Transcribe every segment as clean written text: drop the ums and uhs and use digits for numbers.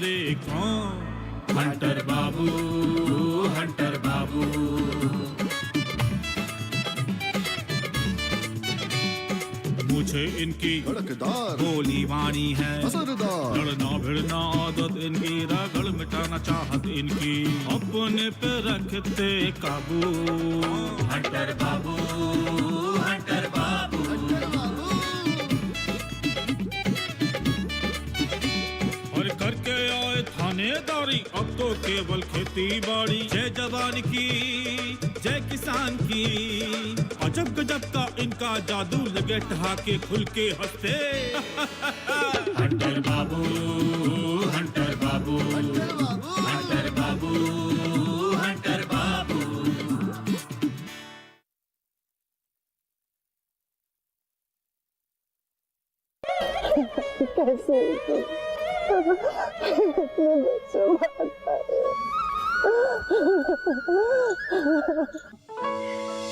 बोले कौन? हंटर बाबू, हंटर बाबू। मुझे इनकी धड़कदार गोली वाणी है, असरदार लड़ना भिड़ना आदत इनकी, रगड़ मिटाना चाहत इनकी, अपने पे रखते काबू। हंटर बाबू, हंटर बाबू। और करके आए थानेदारी, अब तो केवल खेती बाड़ी। जय जवान की, जय किसान की, अजब गजब का इनका जादू, लगे ठहाके खुल के हंसते। हंटर बाबू, हंटर बाबू, हंटर बाबू, हंटर बाबू। कैसे इतने बच्चों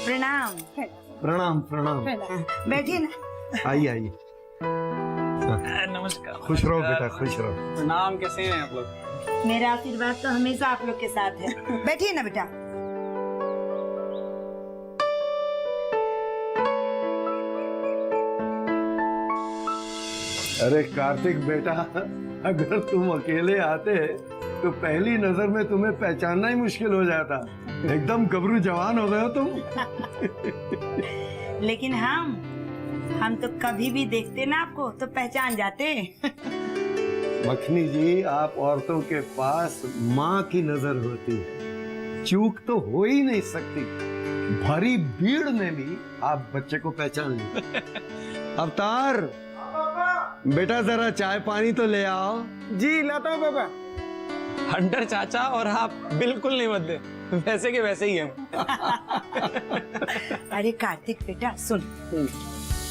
प्रणाम। प्रणाम प्रणाम। बैठिए ना। आइए आइए। नमस्कार। खुश रहो बेटा, खुश रहो। प्रणाम। कैसे हैं आप लोग? मेरा आशीर्वाद तो हमेशा आप लोग के साथ है। बैठिए ना बेटा। अरे कार्तिक बेटा, अगर तुम अकेले आते तो पहली नजर में तुम्हें पहचानना ही मुश्किल हो जाता। एकदम गबरू जवान हो गए हो तुम। लेकिन हम तो कभी भी देखते ना आपको तो पहचान जाते। मखनी जी, आप औरतों के पास माँ की नजर होती है, चूक तो हो ही नहीं सकती। भारी भीड़ में भी आप बच्चे को पहचान ली। अवतार बेटा, जरा चाय पानी तो ले आओ। जी लाता हूँ पापा। हंटर चाचा और आप बिल्कुल नहीं बदले, वैसे के वैसे ही हैं। अरे कार्तिक बेटा सुन,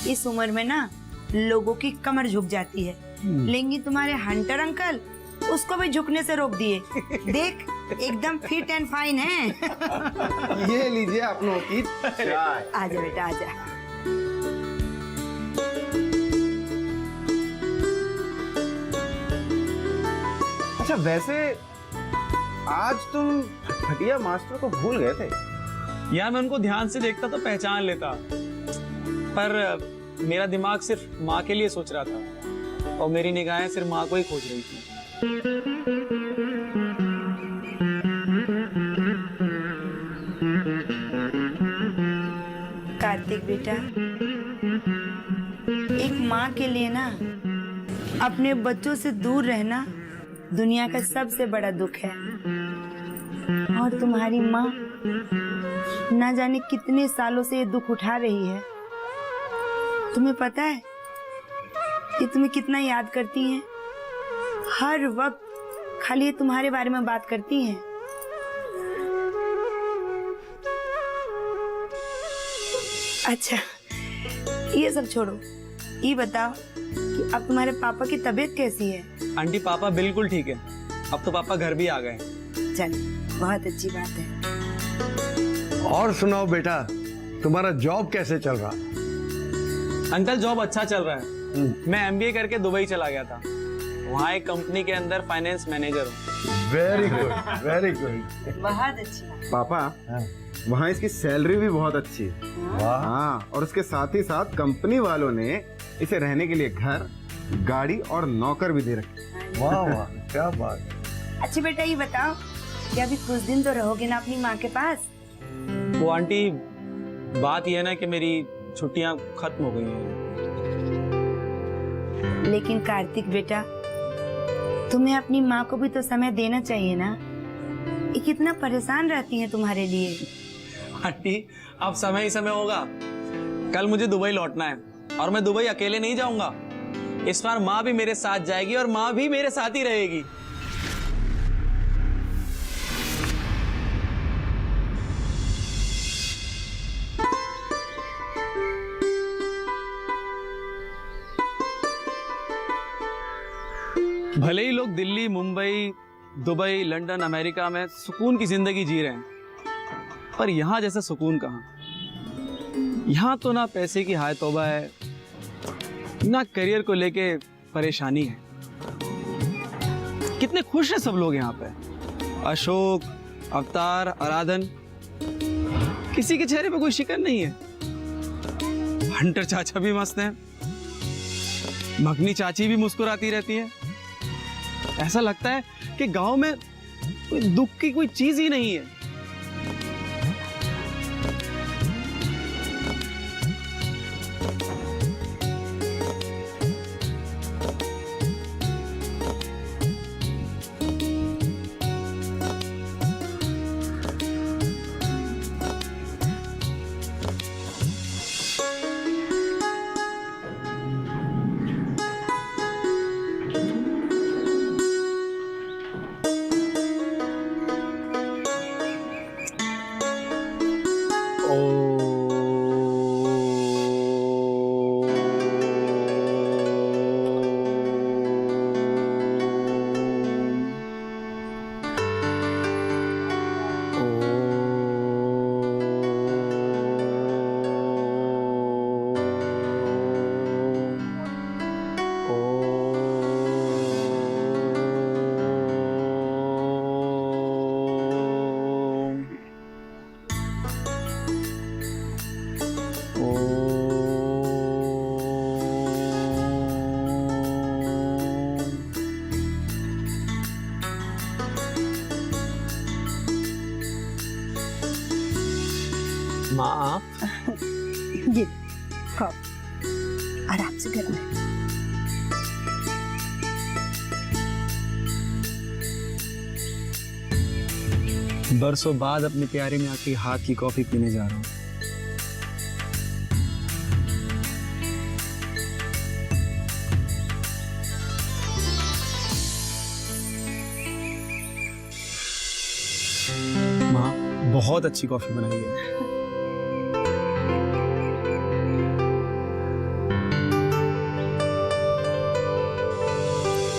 इस उम्र में ना लोगों की कमर झुक जाती है, लेकिन तुम्हारे हंटर अंकल उसको भी झुकने से रोक दिए। देख एकदम फिट एंड फाइन है। ये लीजिए आप लोगों की चाय। आजा बेटा आजा। अच्छा, वैसे आज तुम खटिया मास्टर को भूल गए थे। यार मैं उनको ध्यान से देखता तो पहचान लेता, पर मेरा दिमाग सिर्फ माँ के लिए सोच रहा था और मेरी निगाहें सिर्फ माँ को ही खोज रही थी। कार्तिक बेटा, एक माँ के लिए ना अपने बच्चों से दूर रहना दुनिया का सबसे बड़ा दुख है। और तुम्हारी माँ ना जाने कितने सालों से ये दुख उठा रही है। तुम्हें पता है कि तुम्हें कितना याद करती हैं? हर वक्त खाली ये तुम्हारे बारे में बात करती हैं। अच्छा ये सब छोड़ो, ये बताओ कि अब तुम्हारे पापा की तबीयत कैसी है? आंटी पापा बिल्कुल ठीक है, अब तो पापा घर भी आ गए। चल बहुत अच्छी बात है। और सुनाओ बेटा, तुम्हारा जॉब कैसे चल रहा? अंकल जॉब अच्छा चल रहा है। मैं एमबीए करके दुबई चला गया था, वहाँ एक कंपनी के अंदर फाइनेंस मैनेजर हूँ। Very good, very good. बहुत अच्छी बात। पापा, वहाँ इसकी सैलरी भी बहुत अच्छी है। वाह। हाँ, और उसके साथ ही साथ कंपनी वालों ने इसे रहने के लिए घर, गाड़ी और नौकर भी दे रखे। वाह वाह, क्या बात। अच्छा बेटा ये बताओ कि अभी कुछ दिन तो रहोगे ना अपनी माँ के पास? वो आंटी बात यह है ना कि मेरी छुट्टियां खत्म हो गई हैं। लेकिन कार्तिक बेटा, तुम्हें अपनी माँ को भी तो समय देना चाहिए ना। ये कितना परेशान रहती है तुम्हारे लिए। आंटी अब समय ही समय होगा। कल मुझे दुबई लौटना है और मैं दुबई अकेले नहीं जाऊंगा। इस बार माँ भी मेरे साथ जाएगी और माँ भी मेरे साथ ही रहेगी। भले ही लोग Delhi, Mumbai, Dubai, London, America में सुकून की जिंदगी जी रहे हैं, पर यहाँ जैसा सुकून कहाँ। यहाँ तो ना पैसे की हाय तौबा है, ना करियर को लेके परेशानी है। कितने खुश हैं सब लोग यहाँ पे। अशोक, अवतार, आराधन, किसी के चेहरे पे कोई शिकन नहीं है। हंटर चाचा भी मस्त हैं, मखनी चाची भी मुस्कुराती रहती है। ऐसा लगता है कि गांव में कोई दुख की कोई चीज ही नहीं है। माँ, ये खाओ, आराम से गर्म है। बरसों बाद अपने प्यारे में आके हाथ की कॉफी पीने जा रहा हूँ। माँ, बहुत अच्छी कॉफी बनाई है।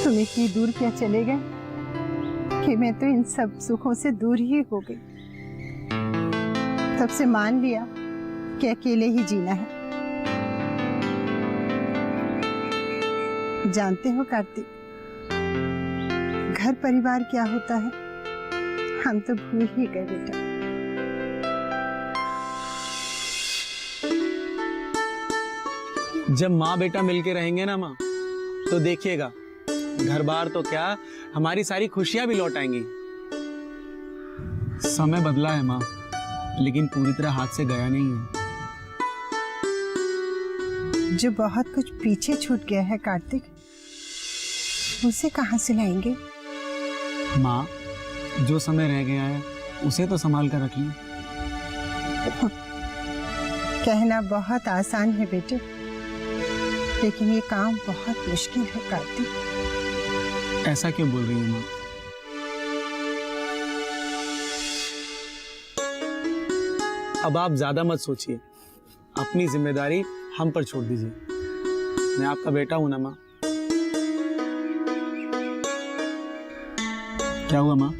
तुम इतनी दूर क्या चले गए कि मैं तो इन सब सुखों से दूर ही हो गई। तब से मान लिया कि अकेले ही जीना है। जानते हो कार्तिक, घर परिवार क्या होता है हम तो भूल ही गए बेटा। जब माँ बेटा मिलके रहेंगे ना माँ, तो देखिएगा घर बार तो क्या, हमारी सारी खुशियां भी लौट आएंगी। समय बदला है माँ, लेकिन पूरी तरह हाथ से गया नहीं है। जो बहुत कुछ पीछे छूट गया है कार्तिक, उसे कहाँ से लाएंगे? माँ, जो समय रह गया है उसे तो संभाल कर रखिए। कहना बहुत आसान है बेटे, लेकिन ये काम बहुत मुश्किल है कार्तिक। ऐसा क्यों बोल रही है माँ? अब आप ज्यादा मत सोचिए, अपनी जिम्मेदारी हम पर छोड़ दीजिए। मैं आपका बेटा हूं ना माँ। क्या हुआ माँ?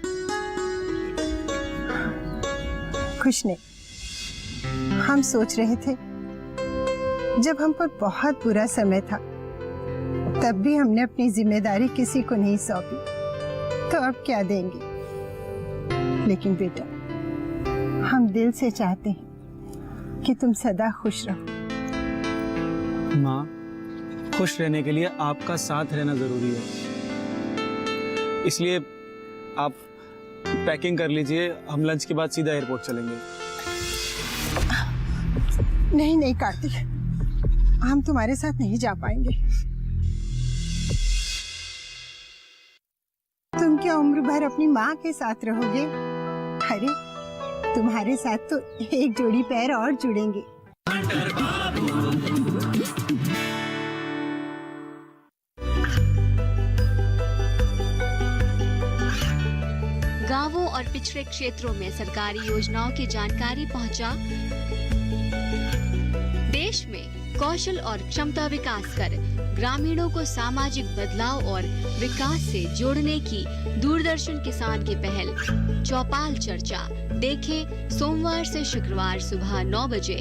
कुछ नहीं, हम सोच रहे थे जब हम पर बहुत बुरा समय था तब भी हमने अपनी जिम्मेदारी किसी को नहीं सौंपी, तो अब क्या देंगे। लेकिन बेटा, हम दिल से चाहते हैं कि तुम सदा खुश रहो। माँ, खुश रहने के लिए आपका साथ रहना जरूरी है, इसलिए आप पैकिंग कर लीजिए। हम लंच के बाद सीधा एयरपोर्ट चलेंगे। नहीं नहीं कार्तिक, हम तुम्हारे साथ नहीं जा पाएंगे। तुम क्या उम्र भर अपनी माँ के साथ रहोगे? अरे तुम्हारे साथ तो एक जोड़ी पैर और जुड़ेंगे। गांवों और पिछड़े क्षेत्रों में सरकारी योजनाओं की जानकारी पहुंचा। देश में कौशल और क्षमता विकास कर ग्रामीणों को सामाजिक बदलाव और विकास से जोड़ने की दूरदर्शन किसान की पहल चौपाल चर्चा देखें सोमवार से शुक्रवार सुबह 9 बजे।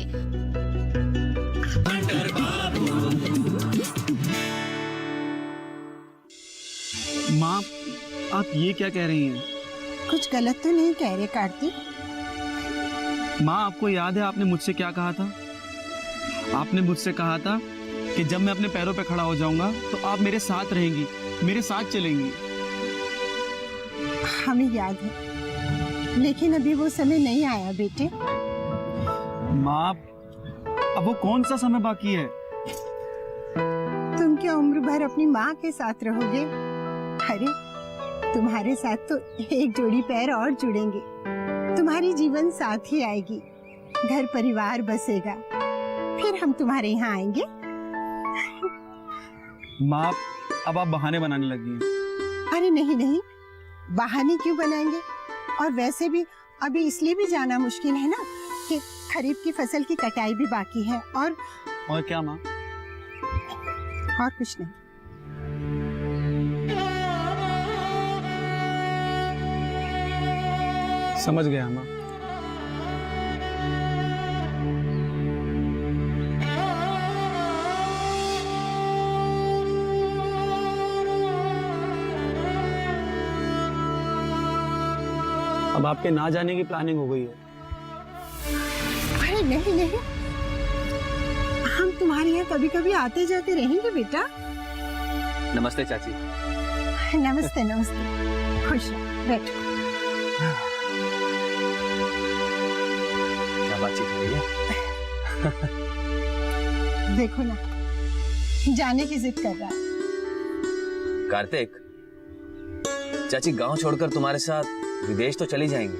माँ, आप ये क्या कह रही हैं? कुछ गलत तो नहीं कह रहे कार्तिक? माँ, आपको याद है आपने मुझसे क्या कहा था? आपने मुझसे कहा था कि जब मैं अपने पैरों पे खड़ा हो जाऊंगा तो आप मेरे साथ रहेंगी, मेरे साथ चलेंगी। हमें याद है, लेकिन अभी वो समय नहीं आया बेटे। माँ, अब वो कौन सा समय बाकी है? तुम क्या उम्र भर अपनी माँ के साथ रहोगे? अरे तुम्हारे साथ तो एक जोड़ी पैर और जुड़ेंगे, तुम्हारी जीवन साथी आएगी, घर परिवार बसेगा, फिर हम तुम्हारे यहाँ आएंगे। माँ, अब आप बहाने बनाने लगी हैं। अरे नहीं नहीं, बहाने क्यों बनाएंगे? और वैसे भी अभी इसलिए भी जाना मुश्किल है ना कि खरीफ की फसल की कटाई भी बाकी है। और क्या माँ? और कुछ नहीं। समझ गया माँ। अब आपके ना जाने की प्लानिंग हो गई है। अरे नहीं नहीं, हम तुम्हारे यहाँ कभी कभी आते जाते रहेंगे बेटा। नमस्ते चाची। नमस्ते नमस्ते, खुश रहो, बैठो। क्या बातचीत हो रही है? देखो ना, जाने की जिद कर रहा है। कार्तिक, चाची गांव छोड़कर तुम्हारे साथ विदेश तो चली जाएंगे,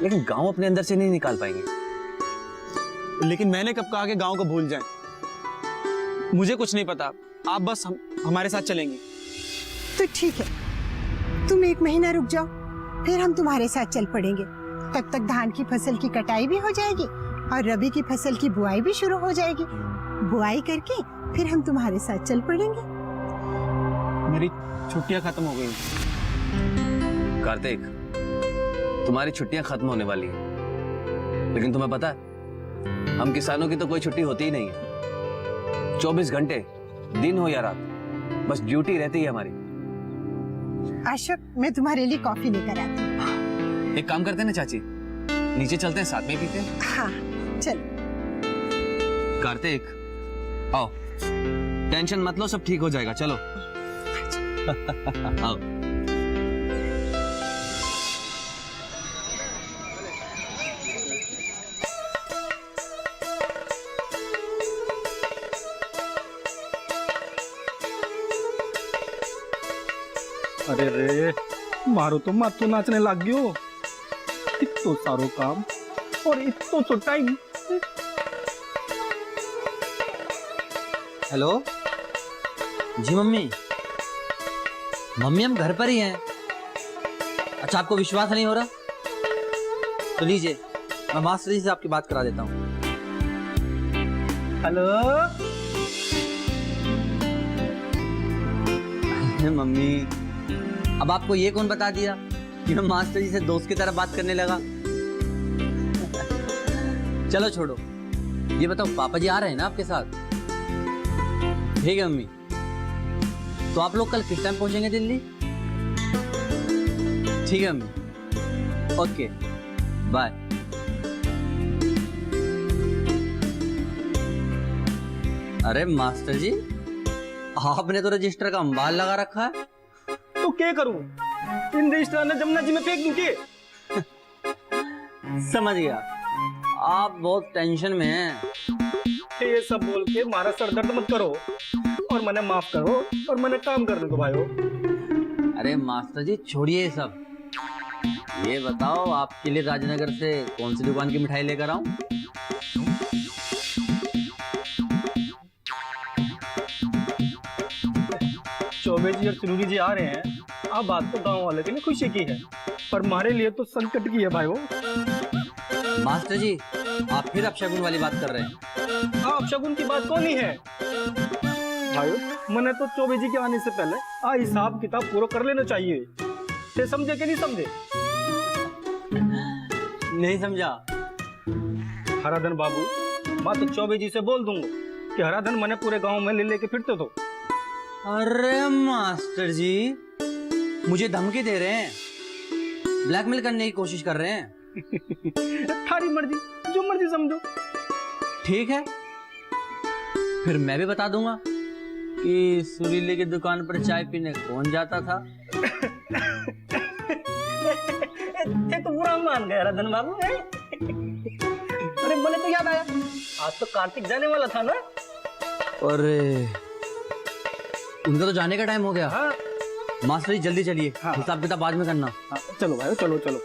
लेकिन गांव अपने अंदर से नहीं निकाल पाएंगे। लेकिन मैंने कब कहा कि गांव को भूल जाएं? मुझे कुछ नहीं पता, आप बस हमारे साथ चलेंगी। तो ठीक है, तुम 1 महीना रुक जाओ, फिर हम तुम्हारे साथ चल पड़ेंगे। तब तक धान की फसल की कटाई भी हो जाएगी और रबी की फसल की बुआई भी शुरू हो जाएगी। बुआई करके फिर हम तुम्हारे साथ चल पड़ेंगे। मेरी छुट्टियां खत्म हो गई। कार्तिक, तुम्हारी छुट्टियां खत्म होने वाली हैं, लेकिन तुम्हें पता है हम किसानों की तो कोई छुट्टी होती ही नहीं है। 24 घंटे दिन हो या रात, बस ड्यूटी रहती है हमारी। अशोक, मैं तुम्हारे लिए कॉफी लेकर आती हूँ। एक काम करते हैं ना चाची, नीचे चलते हैं, साथ में पीते हैं। हाँ चल। कार्तिक आओ, टेंशन मत लो, सब ठीक हो जाएगा, चलो। आओ। अरे रे, मारो तो माथो नाचने लग गयो। इतो सारो काम और इतो सो टाइम। हेलो जी मम्मी। मम्मी हम घर पर ही हैं। अच्छा, आपको विश्वास नहीं हो रहा तो लीजिए, मैं मास्टर जी से आपकी बात करा देता हूँ। हेलो मम्मी, अब आपको ये कौन बता दिया कि मैं मास्टर जी से दोस्त की तरह बात करने लगा? चलो छोड़ो, ये बताओ पापा जी आ रहे हैं ना आपके साथ? ठीक है मम्मी, तो आप लोग कल किस टाइम पहुंचेंगे दिल्ली? ठीक है मम्मी, ओके बाय। अरे मास्टर जी, आपने तो रजिस्टर का अंबाल लगा रखा है। तो क्या करूं? इन रजिस्टर ने जमुना जी में फेंक दूं के? समझ गया, आप बहुत टेंशन में हैं। ये सब बोल के मारा सर दर्द मत करो और मैंने माफ करो और मैंने काम करने दो भाइयों। अरे मास्टर जी छोड़िए ये सब, ये बताओ आपके लिए राजनगर से कौन सी दुकान की मिठाई लेकर आऊं? चौबे जी और सुरूरी जी आ रहे हैं। अब बात तो गांव वाले के लिए खुशी की है, पर हमारे लिए तो संकट की है भाइयों। मास्टर जी, आप फिर अपशगुन वाली बात कर रहे हैं। आप शगुन की बात कौन ही है भाइयों? मैंने तो चौबे जी के आने से पहले हिसाब किताब पूरा कर लेना चाहिए। ते समझे कि नहीं समझे? नहीं समझा। हराधन बाबू, मैं तो चौबे जी से बोल दूंगा कि हराधन मैंने पूरे गांव में ले लेके फिरते तो। अरे मास्टर जी, मुझे धमकी दे रहे हैं, ब्लैकमेल करने की कोशिश कर रहे हैं। थारी मर्जी, जो मर्जी समझो। ठीक है, फिर मैं भी बता दूंगा कि सुरीले की दुकान पर चाय पीने कौन जाता था। ये तो बुरा मान गया रतन बाबू। अरे मुझे तो याद आया, आज तो कार्तिक जाने वाला था ना। और उनका तो जाने का टाइम हो गया। हाँ। मास्टर जी जल्दी चलिए, हाँ। हिसाब किताब बाद में करना। हाँ, चलो भाई, चलो चलो।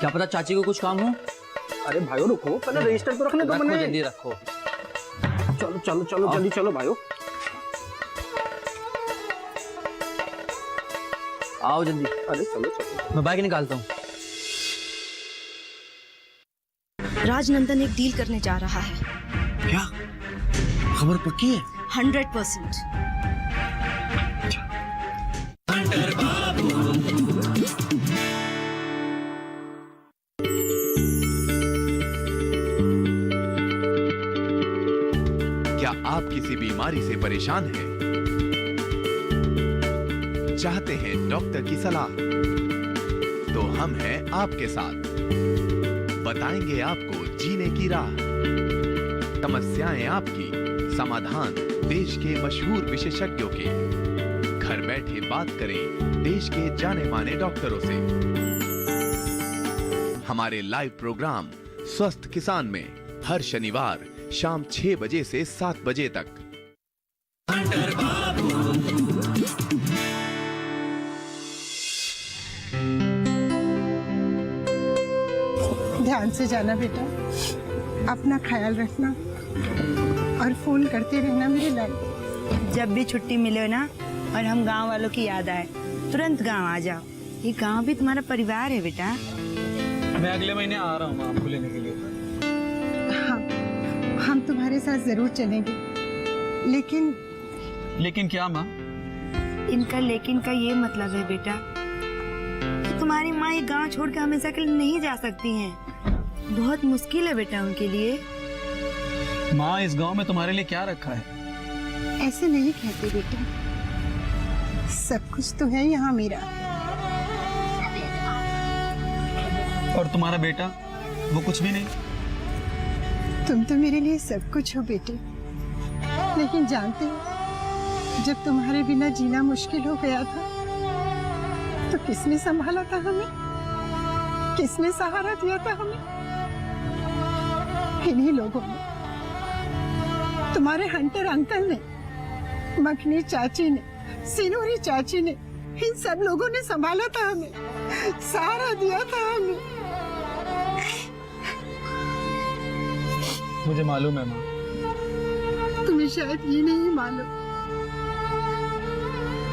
क्या पता चाची को कुछ काम हो। अरे भाइयों रुको, पहले रजिस्टर तो रखने दो रखो, मैंने। जल्दी रखो। चलो चलो चलो, जल्दी चलो भाइयों। आओ जल्दी। अरे चलो चलो। मैं बाइक निकालता हूँ। राजनंदन एक डील करने जा रहा है। क्या खबर पक्की है? 100%। क्या आप किसी बीमारी से परेशान हैं? चाहते हैं डॉक्टर की सलाह? तो हम हैं आपके साथ, बताएंगे आपको जीने की राह। समस्याएं आपकी, समाधान देश के मशहूर विशेषज्ञों के। घर बैठे बात करें देश के जाने माने डॉक्टरों से। हमारे लाइव प्रोग्राम स्वस्थ किसान में हर शनिवार शाम 6 बजे से 7 बजे तक। ध्यान से जाना बेटा, अपना ख्याल रखना और फोन करते रहना मेरे लाल। जब भी छुट्टी मिले ना और हम गांव वालों की याद आए, तुरंत गांव आ जाओ। ये गांव भी तुम्हारा परिवार है बेटा। मैं अगले महीने आ रहा हूँ आपको लेने के लिए। हाँ, हम तुम्हारे साथ जरूर चलेंगे, लेकिन क्या माँ? इनका लेकिन का ये मतलब है बेटा कि तुम्हारी माँ ये गांव छोड़ के हमेशा के लिए नहीं जा सकती हैं। बहुत मुश्किल है बेटा उनके लिए। माँ, इस गांव में तुम्हारे लिए क्या रखा है? ऐसे नहीं कहते बेटा, सब कुछ तो है यहाँ मेरा। और तुम्हारा बेटा, वो कुछ भी नहीं? तुम तो मेरे लिए सब कुछ हो बेटे, लेकिन जानते हो, जब तुम्हारे बिना जीना मुश्किल हो गया था तो किसने संभाला था हमें? किसने सहारा दिया था हमें? इन्हीं लोगों ने, तुम्हारे हंटर अंकल ने, मखनी चाची ने, सिनोरी चाची ने, इन सब लोगों ने संभाला था हमें, सहारा दिया था हमें। मुझे मालूम है माँ। तुम्हें शायद ये नहीं मालूम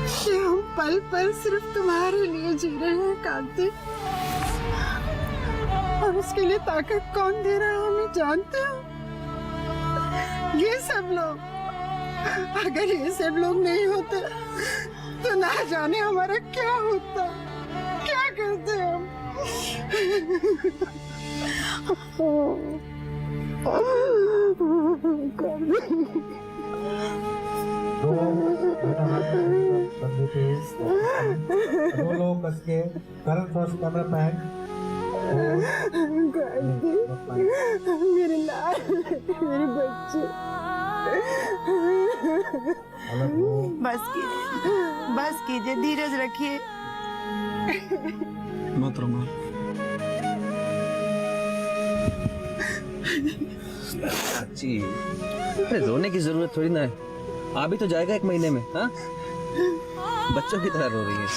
कि हम पल पल सिर्फ तुम्हारे लिए जी रहे हैं कांति, और उसके लिए ताकत कौन दे रहा है हमें जानते हो? ये सब लोग। अगर ये सब लोग नहीं होते तो ना जाने हमारा क्या होता, क्या करते हम। दो लोग कस के करंट फर्स्ट कैमरा पैक। मेरे लाल, मेरे बच्चे। बस कीजिए, धीरज रखिए। मत रो माँ। चाची, अरे रोने की जरूरत थोड़ी ना है। आ भी तो जाएगा 1 महीने में। हाँ, बच्चों की तरह रो रही है।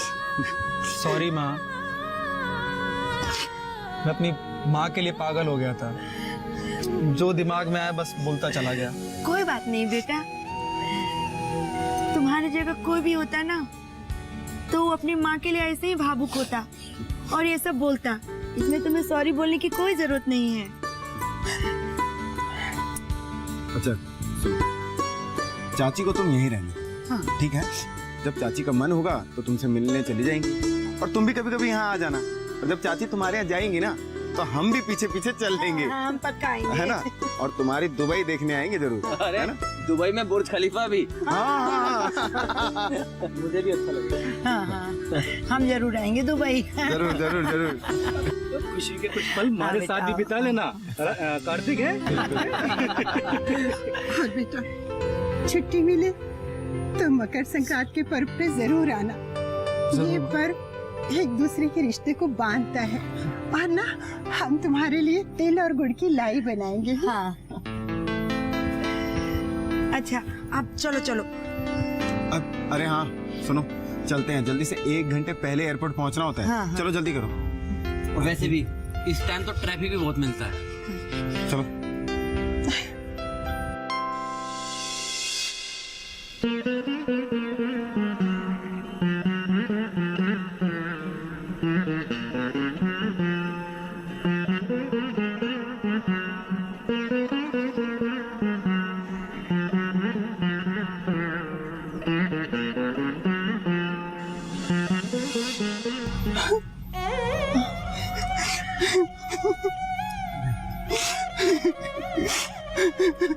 सॉरी माँ, मैं अपनी माँ के लिए पागल हो गया था। जो दिमाग में आया बस बोलता चला गया। कोई बात नहीं बेटा, तुम्हारी जगह कोई भी होता ना तो वो अपनी माँ के लिए ऐसे ही भावुक होता और ये सब बोलता। इसमें तुम्हें सॉरी बोलने की कोई जरूरत नहीं है। अच्छा चाची को तुम यहीं रहना। हाँ। ठीक है, जब चाची का मन होगा तो तुमसे मिलने चली जाएंगी, और तुम भी कभी कभी यहाँ आ जाना। और जब चाची तुम्हारे यहाँ जाएंगी ना तो हम भी पीछे पीछे चल देंगे। हम पक्का आएंगे। है ना? और तुम्हारी दुबई देखने आएंगे जरूर, अरे है ना? दुबई में बुर्ज खलीफा भी। मुझे भी अच्छा लगेगा। हाँ हाँ, हम जरूर आएंगे दुबई। जरूर जरूर जरूर। खुशी के कुछ पल हमारे साथ भी बिता लेना कार्तिक है। और बेटा छुट्टी मिले तो मकर संक्रांति के पर्व पे जरूर आना। ये पर्व एक दूसरे के रिश्ते को बांधता है। और ना हम तुम्हारे लिए तिल और गुड़ की लाई बनाएंगे। हाँ। अच्छा अब चलो चलो। अरे हाँ सुनो, चलते हैं, जल्दी से 1 घंटे पहले एयरपोर्ट पहुंचना होता है। हाँ, हाँ। चलो जल्दी करो। और वैसे भी इस टाइम तो ट्रैफिक भी बहुत मिलता है। चलो।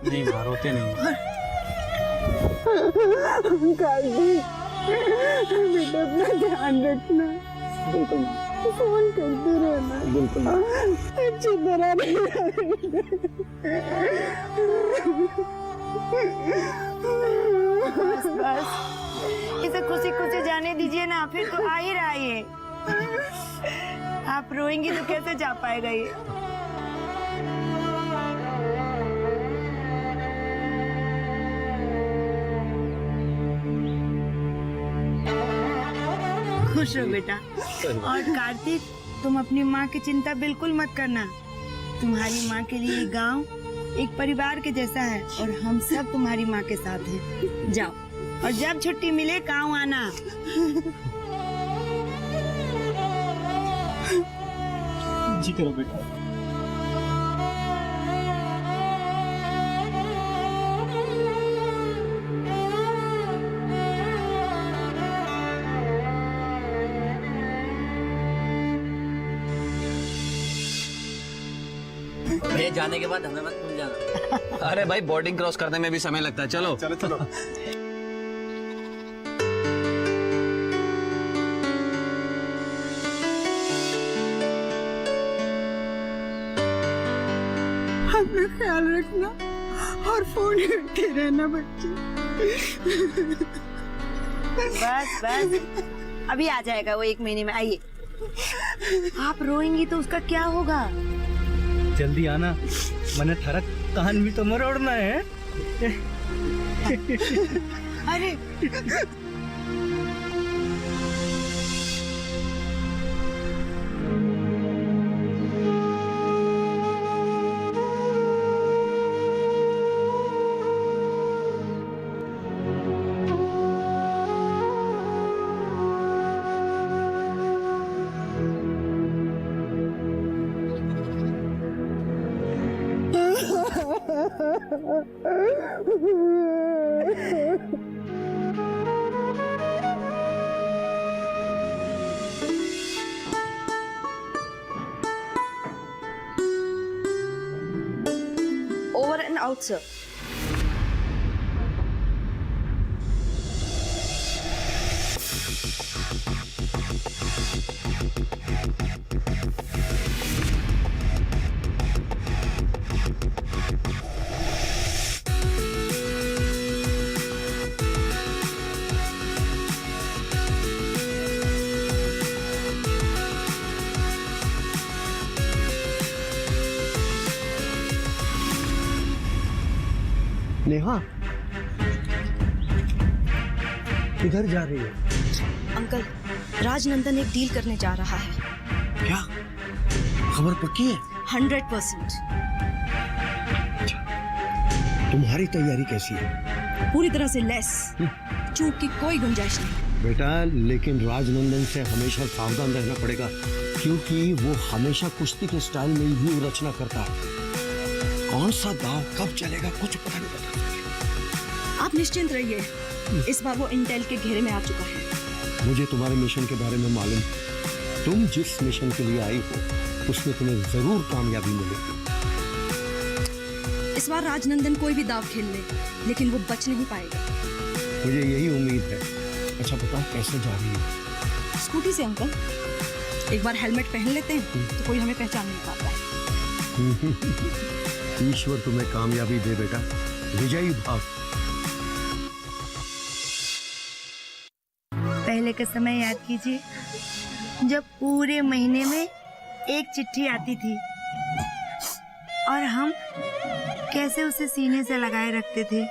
नहीं माँ, रोते नहीं। बेटा अपना ध्यान रखना। बिल्कुल फोन करते रहना। बिल्कुल। अच्छी तरह बस बस, इसे खुशी खुशी जाने दीजिए ना, फिर तो आ ही रहा है ये। आप रोएंगी तो कैसे जा पाएगा ये। खुश रहो बेटा। और कार्तिक, तुम अपनी माँ की चिंता बिल्कुल मत करना। तुम्हारी माँ के लिए गांव एक परिवार के जैसा है और हम सब तुम्हारी माँ के साथ हैं। जाओ, और जब छुट्टी मिले गांव आना। जी करो बेटा। भैया जाने के बाद हमें मत भूल जाना। अरे भाई बोर्डिंग क्रॉस करने में भी समय लगता है। चलो चलो चलो। अपना ख्याल रखना और फोन करते रहना बच्चे। बस बस, अभी आ जाएगा वो 1 महीने में। आइए। आप रोएंगी तो उसका क्या होगा। जल्दी आना, मैंने थरक कान भी तो मरोड़ना है। अरे Over and out, sir. Neha किधर जा रही है? अंकल, राजनंदन एक डील करने जा रहा है। क्या खबर पक्की है? 100%। तुम्हारी तैयारी कैसी है? पूरी तरह से लेस, चूक की कोई गुंजाइश नहीं। बेटा लेकिन राजनंदन से हमेशा सावधान रहना पड़ेगा, क्योंकि वो हमेशा कुश्ती के स्टाइल में ही व्यू रचना करता है। कौन सा दाव कब चलेगा कुछ पता नहीं पता। आप निश्चिंत रहिए, इस बार वो इंटेल के घेरे में आ चुका है। मुझे तुम्हारे मिशन के बारे में मालूम। तुम जिस मिशन के लिए आई हो उसमें तुम्हें जरूर कामयाबी मिलेगी। इस बार राजनंदन कोई भी दाव खेल ले, लेकिन वो बच नहीं पाएगा। मुझे यही उम्मीद है। अच्छा बताओ कैसे जा रही है? स्कूटी से अंकल। एक बार हेलमेट पहन लेते हैं तो कोई हमें पहचान नहीं पाता है। ईश्वर तुम्हें कामयाबी दे बेटा, विजयी भाव। पहले का समय याद कीजिए, जब पूरे महीने में एक चिट्ठी आती थी और हम कैसे उसे सीने से लगाए रखते थे।